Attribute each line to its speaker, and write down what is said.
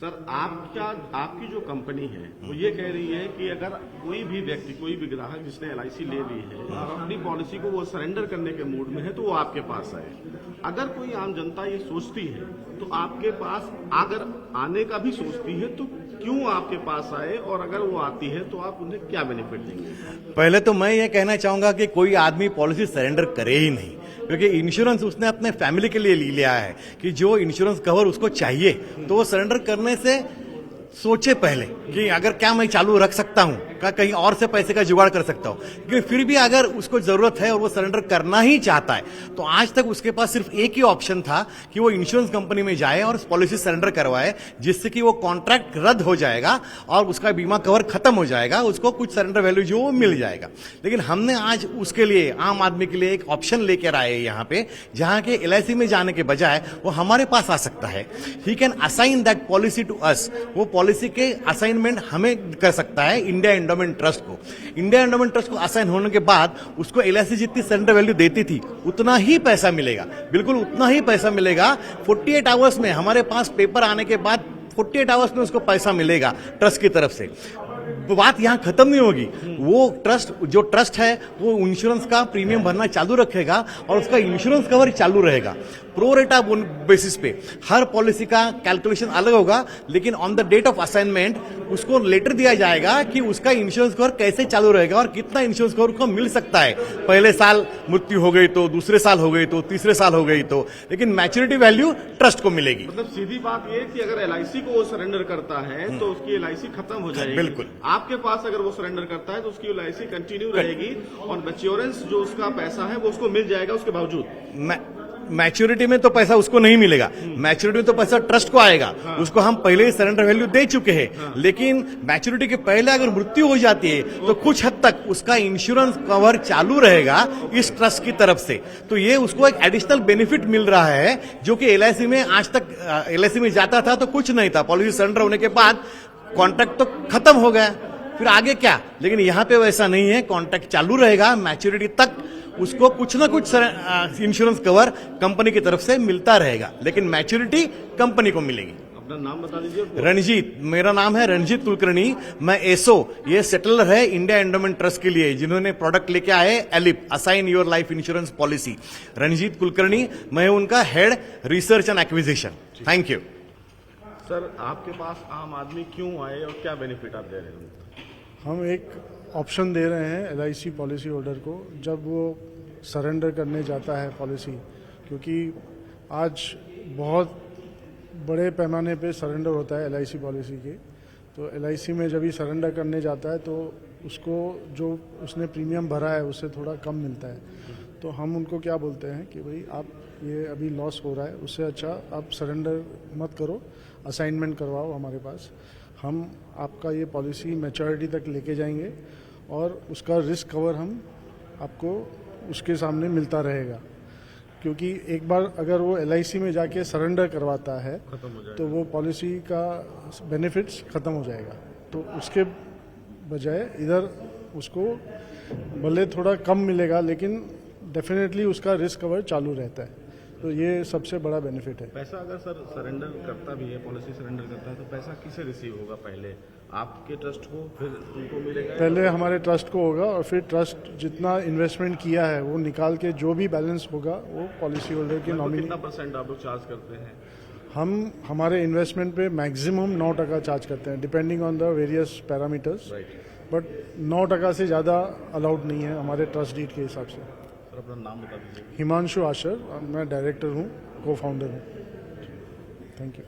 Speaker 1: Sir आपकी जो company है वो ये कह रही है कि अगर कोई भी व्यक्ति, कोई भी ग्राहक जिसने एलआईसी ले ली है और अपनी पॉलिसी को वो सरेंडर करने के मूड में है तो वो आपके पास आए। अगर कोई आम जनता ये सोचती है तो आपके पास अगर आने का भी सोचती है तो क्यों आपके पास आए, और अगर वो आती है तो आप उन्हें क्या बेनिफिट देंगे?
Speaker 2: पहले तो मैं ये कहना चाहूंगा कि कोई आदमी पॉलिसी सरेंडर करे ही नहीं, क्योंकि इंश्योरेंस उसने अपने फैमिली के लिए लिया है कि जो इंश्योरेंस कवर उसको चाहिए तो वो सरेंडर करने से सोचे पहले कि अगर क्या मैं चालू रख सकता हूं, क्या कहीं और से पैसे का जुगाड़ कर सकता हूं। लेकिन फिर भी अगर उसको जरूरत है और वो सरेंडर करना ही चाहता है तो आज तक उसके पास सिर्फ एक ही ऑप्शन था कि वो इंश्योरेंस कंपनी में जाए और पॉलिसी सरेंडर करवाए, जिससे कि वो कॉन्ट्रैक्ट रद्द हो जाएगा और उसका बीमा कवर खत्म हो जाएगा, उसको कुछ सरेंडर वैल्यू जो मिल जाएगा। लेकिन हमने आज उसके लिए, आम आदमी के लिए एक ऑप्शन लेकर आए यहाँ पे, जहां के एलआईसी में जाने के बजाय वो हमारे पास आ सकता है। He can assign that policy to us. वो पॉलिसी के असाइनमेंट हमें कर सकता है इंडिया एंडोमेंट ट्रस्ट को। इंडिया एंडोमेंट ट्रस्ट को असाइन होने के बाद उसको एलआईसी जितनी सरेंडर वैल्यू देती थी उतना ही पैसा मिलेगा, बिल्कुल उतना ही पैसा मिलेगा। 48 आवर्स में, हमारे पास पेपर आने के बाद 48 आवर्स में उसको पैसा मिलेगा ट्रस्ट की तरफ से। बात यहां खत्म नहीं होगी। वो ट्रस्ट है वो इंश्योरेंस का प्रीमियम भरना चालू रखेगा और उसका इंश्योरेंस कवर चालू रहेगा। प्रो रेटा बेसिस पे हर पॉलिसी का कैलकुलेशन अलग होगा, लेकिन on the date of assignment उसको लेटर दिया जाएगा कि उसका इंश्योरेंस कवर कैसे चालू रहेगा और कितना इंश्योरेंस कवर को मिल सकता है। पहले साल मृत्यु हो गई तो, दूसरे साल हो गई तो, तीसरे साल हो गई तो, लेकिन मैच्योरिटी वैल्यू ट्रस्ट को मिलेगी।
Speaker 1: मतलब सीधी बात ये कि अगर एलआईसी को वो सरेंडर करता है तो उसकी एलआईसी खत्म हो जाएगी।
Speaker 2: बिल्कुल।
Speaker 1: आपके पास अगर वो सरेंडर करता है तो उसकी एलआईसी कंटिन्यू रहेगी और इंश्योरेंस जो उसका पैसा है वो उसको मिल जाएगा उसके बावजूद।
Speaker 2: मैच्योरिटी में तो पैसा उसको नहीं मिलेगा, मैच्योरिटी में तो पैसा ट्रस्ट को आएगा। उसको हम पहले ही सरेंडर वैल्यू दे चुके हैं। लेकिन मैच्योरिटी के पहले अगर मृत्यु हो जाती है तो कुछ हद तक उसका इंश्योरेंस कवर चालू रहेगा इस ट्रस्ट की तरफ से। तो ये उसको एक एडिशनल बेनिफिट मिल रहा है, जो कि एलआईसी में आज तक, एलआईसी में जाता था तो कुछ नहीं था, पॉलिसी सरेंडर होने के बाद कॉन्ट्रैक्ट तो खत्म हो गया, फिर आगे क्या। लेकिन यहां पे वैसा नहीं है, कॉन्ट्रैक्ट चालू रहेगा, मैच्योरिटी तक उसको कुछ ना कुछ इंश्योरेंस कवर कंपनी की तरफ से मिलता रहेगा, लेकिन मैच्योरिटी कंपनी को मिलेगी।
Speaker 1: अपना नाम बता दीजिए।
Speaker 2: रणजीत, मेरा नाम है रणजीत कुलकर्णी। मैं एसओ, ये सेटलर है इंडिया एंडोमेंट ट्रस्ट के लिए, जिन्होंने प्रोडक्ट लेके आए एलिप, assign your life insurance policy. Ranjit Kulkarni, मैं उनका head research and acquisition. Thank you.
Speaker 1: Sir आपके पास आम आदमी क्यों आए और क्या बेनिफिट आप दे रहे हैं?
Speaker 3: हम एक ऑप्शन दे रहे हैं एलआईसी पॉलिसी होल्डर को जब वो सरेंडर करने जाता है पॉलिसी, क्योंकि आज बहुत बड़े पैमाने पे सरेंडर होता है एलआईसी पॉलिसी के। तो एलआईसी में जब ही सरेंडर करने जाता है तो उसको जो उसने प्रीमियम भरा है उससे थोड़ा कम मिलता है। तो हम उनको क्या बोलते हैं कि भाई आप ये अभी लॉस हो रहा है, उससे अच्छा आप सरेंडर मत करो, असाइनमेंट करवाओ हमारे पास। हम आपका ये पॉलिसी मैच्योरिटी तक लेके जाएंगे और उसका रिस्क कवर हम आपको उसके सामने मिलता रहेगा। क्योंकि एक बार अगर वो एलआईसी में जाके सरेंडर करवाता है तो वो पॉलिसी का बेनिफिट्स खत्म हो जाएगा। तो उसके बजाय इधर उसको भले थोड़ा कम मिलेगा, लेकिन डेफिनेटली उसका रिस्क कवर चालू रहता है। तो ये सबसे बड़ा बेनिफिट है।
Speaker 1: पैसा अगर सर सरेंडर करता भी है, पॉलिसी सरेंडर करता है, तो पैसा किसे रिसीव होगा? पहले आपके ट्रस्ट को, फिर उनको मिलेगा?
Speaker 3: पहले हमारे ट्रस्ट को होगा और फिर ट्रस्ट जितना इन्वेस्टमेंट किया है वो निकाल के जो भी बैलेंस होगा वो पॉलिसी होल्डर की नॉमिनी।
Speaker 1: कितना % आप लोग चार्ज करते हैं?
Speaker 3: हम हमारे इन्वेस्टमेंट पे मैक्सिमम 9% चार्ज करते हैं, depending on the various parameters. But 9% से ज़्यादा अलाउड नहीं है हमारे ट्रस्ट डीड के हिसाब से।
Speaker 1: सर अपना नाम बता दीजिए।
Speaker 3: हिमांशु आशर, मैं डायरेक्टर हूँ, को फाउंडर हूँ। Thank you.